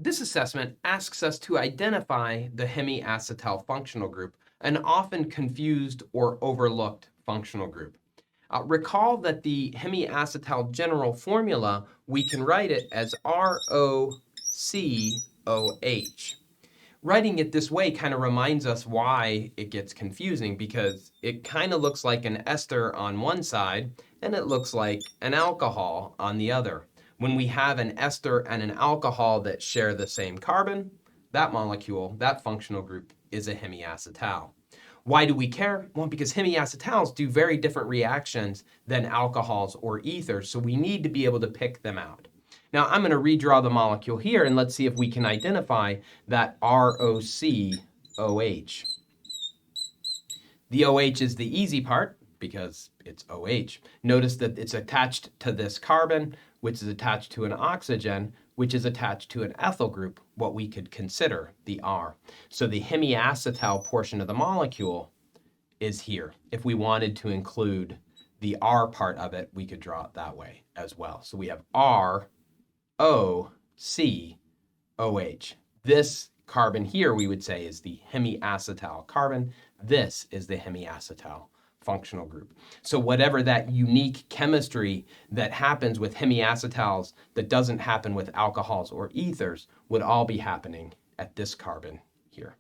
This assessment asks us to identify the hemiacetal functional group, an often confused or overlooked functional group. Recall that the hemiacetal general formula, we can write it as ROCOH. Writing it this way kind of reminds us why it gets confusing, because it kind of looks like an ester on one side and it looks like an alcohol on the other. When we have an ester and an alcohol that share the same carbon, that molecule, that functional group, is a hemiacetal. Why do we care? Well, because hemiacetals do very different reactions than alcohols or ethers, so we need to be able to pick them out. Now I'm going to redraw the molecule here, and let's see if we can identify that ROCOH. The OH is the easy part because it's OH. Notice that it's attached to this carbon, which is attached to an oxygen, which is attached to an ethyl group, what we could consider the R. So the hemiacetal portion of the molecule is here. If we wanted to include the R part of it, we could draw it that way as well. So we have ROCOH. This carbon here, we would say, is the hemiacetal carbon. This is the hemiacetal functional group. So whatever that unique chemistry that happens with hemiacetals that doesn't happen with alcohols or ethers would all be happening at this carbon here.